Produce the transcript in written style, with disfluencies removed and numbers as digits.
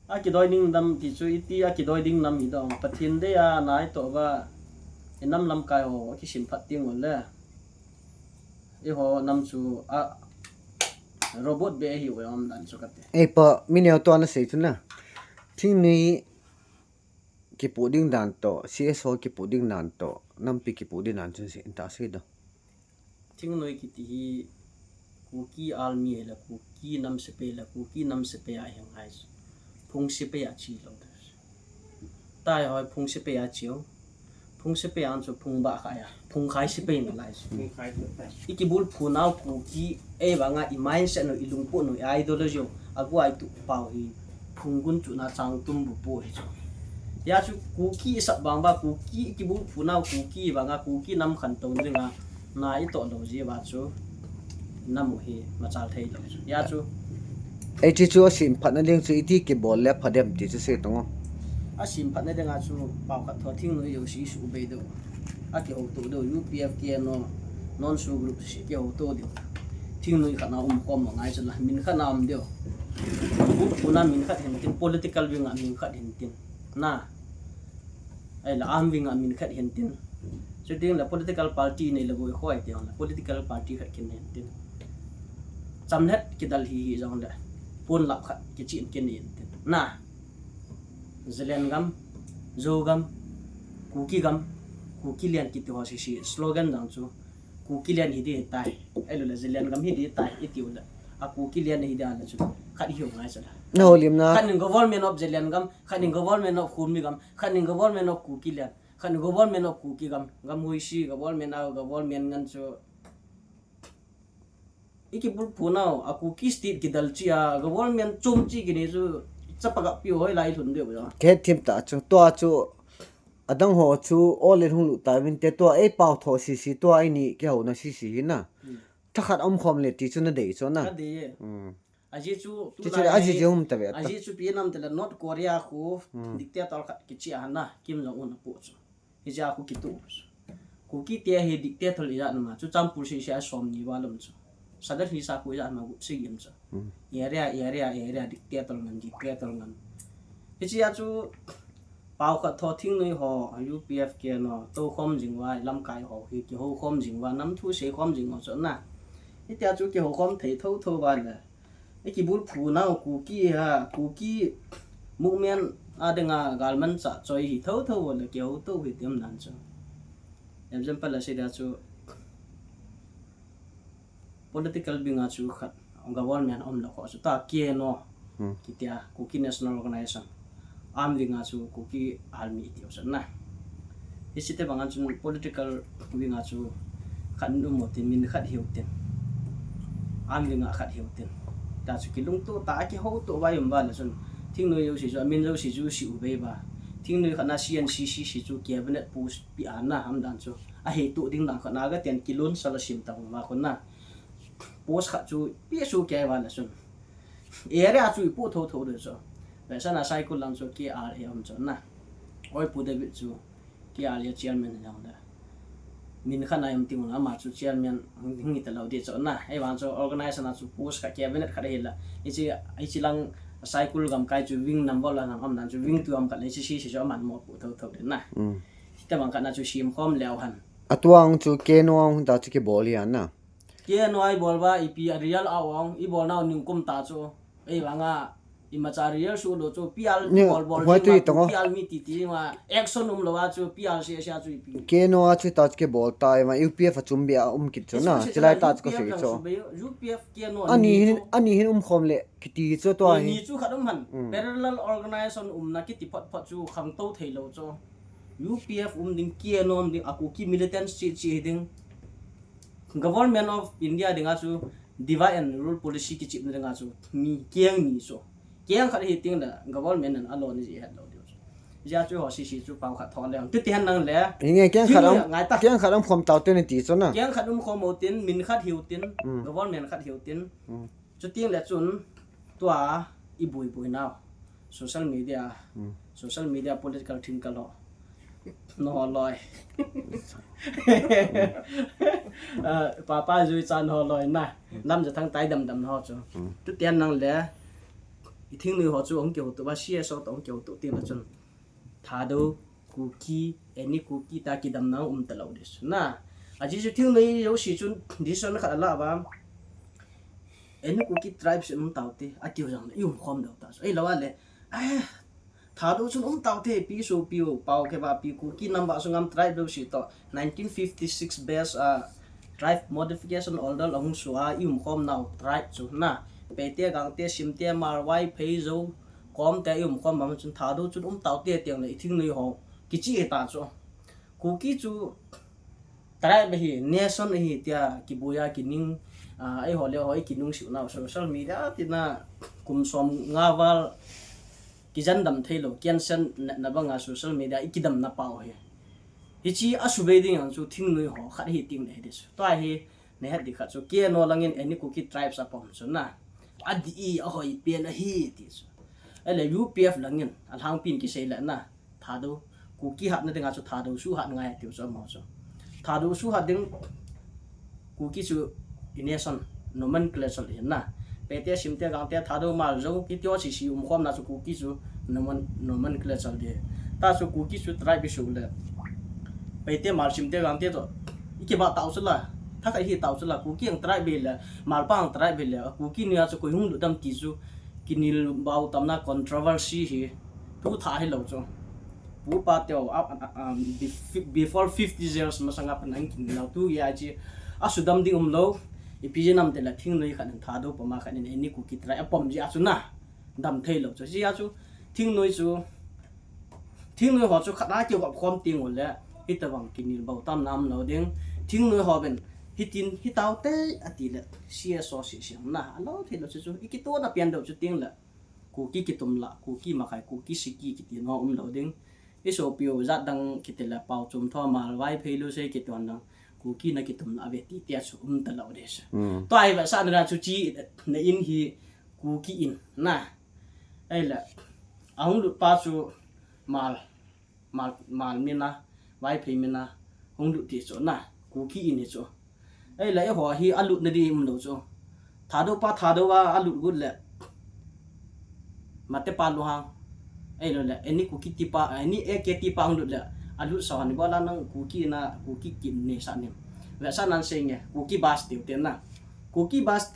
a ki doi ning dam ti chu iti a ki doi ding nam hi dong pathin de a nai to ba enam lam kai ho ki sim phat ting ol le e ho nam chu a robot be hi we om dan chu kate ai pa mineo to na sei tu na thing ni ki puding dan to CSO ki puding nan to nampi ki puding nan chu si ta sei do thing noi ki ti hi ku ki almi la ku ki nam se pe la ku ki nam se pe a hang hai phung se pe a chi lo tai hoi phung se pe a chiu phung se pe an chu phung ba kha ya phung khai se pe na lai ikibul phunau ku ki e banga i mindset no ilung po no ideology agu ai tu pau hi phungun chu na chang tum bu po hi ya chu ku ki sa bang ba ku ki ikibul phunau ku ki banga ku ki nam khan to ringa na I to lo ji ba chu nam hi ma chal thei lo ya chu ai chi chu sim phat na leng chu iti ki bol le phadem ti chu sei tong a sim phat na de nga chu pau kha tho thing no yo si su be do a ki ho to do UPF ke no non su group si ke ho to do thing noi khana kom ngai chala min khana dio puna min khat hen tin political wing min khat hen tin na ai la am wing min khat hen tin so ding la political party nei la boy khoi ti la political party khat kin hen tin chamnet ki dal hi jong da pon lap khat ki chin kin hen tin na zelen gam zo gam ku ki lian ki ti ho si slogan dang chu ku ki lian hi de tai ai lo la zelen gam hi de tai itiu la a ku ki lian hi da la chu khat hi ngai chala no lim na khanin government of zelen gam khanin government of khumi gam khanin government of ku ki lian khanin government of ku ki gam hui si government ngan chu iki bul punao aku ki state ki dal chi a government chum chi ki ni chu chapaga pi hoi lai thun de ba ke thim ta chu to chu adang ho chu all in hulu ta win te to ai pau tho si to ai ni ke ho na si na thakhat om khom le ti chu na dei cho na ka de aji chu ti chu aji je hum ta ve ta aji chu pi nam te la north korea khu dictator khat ki chi ana kim jong un pu chu hi ja khu ki tu ku ki te he dictator ya na ma chu champur si sia som ni wa lam chu sadar hi sa ku ya ma gu si yim chu area dictator ngan hi chi ya chu pau kha tho thing noi ho UPF ke no to khom jing wa lam kai ho hi ki ho khom jing wa nam thu se khom jing ho chu na hi tia chu ki ho khom thei tho wa la e ki bul phu na ku ki movement adenga galman cha choi hi tho wa la ki ho to hi tem nan chu example la se da chu political binga chu khat government om la ko chu ta ke no ki tia ku ki national organization am ringa chu ku ki army ti so na isite bangan chu political winga chu khan nu mo tin min khat hiu tin am ringa khat hiu tin ta chu ki lung to ta ki ho to ba yum ba la sun thing no yo si chu min lo si chu si u be ba thing no khana CNCC si chu cabinet post pi an na ham dan chu a he tu ding dang khana ga 10 kilon sala sim ta ma kon na post khat chu pi su ke ba la sun area chu pu tho de so vậy sao là sai cô làm cho kia à thì ông chọn na ôi phụ đại biểu chú kia à là chairman là ông đó mình khăn này em tìm là mà chú chairman hình như là đi chọn na ai bạn cho organize na chú post cái cabinet cái đấy là ấy chỉ lang sai cô làm cái chú wing number là làm ông chú wing tu ông cái này chỉ cho mình một phụ thâu đến na cái bằng cái na chú sim com leo hẳn atuang chu ke noang ta chu ke bol ya na kia nói bol ba ipi real awang i bol nào ning kum ta chú ấy bằng à imacharial su lo chu pial bol pial mi ti ma action lo wa chu pial se sia chu pi ke no chu ta ke bol ta ma UPF chum bia kit chu na chilai ta ko fe chu UPF ke no ani hin khom le kiti chu to ni chu khadum han parallel organization na ki ti phat chu khang to thei lo chu UPF ding ke no ding aku ki militant chi ding government of India ding chu divide and rule policy ki chip ding chu mi kiang ni so kiang khát hi tiếng là government and alone gì hết đâu giờ chú họ xí chú bao khát thon lên, tiếp theo năng lẽ nghe kiang khát khom tao tên tí cho na kiang khát khom một tiếng mình khát hiểu tiếng government khát hiểu tiếng chú tiếng là chun tua ibui nào social media political thing cả lo nó lòi papa duy chan họ lòi na năm giờ tháng tái đầm họ chú tiếp theo năng lẽ อีทิ้งนึงหัวจูองเกี่ยวตัวว่าเชียร์โซตองเกี่ยวตัวเตียงละจนทาดูคุกกี้เอ็นนี่คุกกี้ตากิดำน้ำตลอดเดชนะอาจจะทิ้งนึง有时阵ดิฉันขัดละบ้าเอ็นนี่คุกกี้ tribes เต่าเตะอาทิตย์จังเลยยุ่งความเดาตาเราว่าเลยทาดูจนเต่าเตะปีสูปีวเป่าแค่ว่าปีคุกกี้นับว่าสุงาม tribe ดูสิต่อ1956 base tribe modification order ลงสัวยุ่งความเนา tribe จุนะไปเตะกังเตะซิมเตะมาไว้เพย์จูความแต่ยุ่งความมันจนทาดูจนเต่าเตะเตียงเลยทิ้งเลยหงกิจิตาจูคุกกี้จูtribe hi nation hi tia kibuya kining ai hole hoi kinung siu na social media tina kumsom ngawal kijan dam thailo kiansan na banga social media ikidam na pau he hichi asube ding an chu thing noi ho khat hi ting le des to hi ne hat dikha chu ke no langin any cookie tribes apom so na adi a hoi pen a hi ti so ele UPF langin al hang pin ki sei la na thado cookie hat na dinga chu thado su hat ngai ti so mo so thadu su hading kuki chu ineson nomenclature na pete simte gangte thadu mal zo ki tyo si si khom na chu kuki chu nomenclature de ta chu kuki chu tribe su le pete mal simte gangte to ikiba tau chu la tha kai hi tau chu la kuki ang tribe le mal pang tribe le kuki nia chu ko hung dam ti chu kinil bau tamna controversy hi tu tha hi lo chu pupa teo before 50 years masanga panang kinlaw tu ya ji asudam ding umlo ipijinam te la thing noi khan thado pama khan ni ku kitra apom ji asuna dam thailo chu ji achu thing noi ho chu khana kyo gap khom ting ol le hitawang kinil bau tam nam lo ding thing noi ho ben hitin hitaw te ati le sia so si siam na alo thelo chu ikito na pian do chu ting la ku ki kitum la ku ki ma khai ku ki siki ki ti no lo ding iso pio zat dang kitela pau chum tho mal wai pheilu se kiton dang kuki na kitum la ve ti tia chu ta lo des to ai ba sa na chu chi na in hi kuki in na ai la aung lu pa chu mal mina wai phei mina hong lu ti chu na kuki in chu ai la ho hi alu na di lo chu thado wa alu gud le mate pa lu hang ai lo la any cookie tipa any eketi pa ang la alu sawan wala nang cookie kin ni sa nim wa sa nan sing cookie bas tiu ten na cookie bas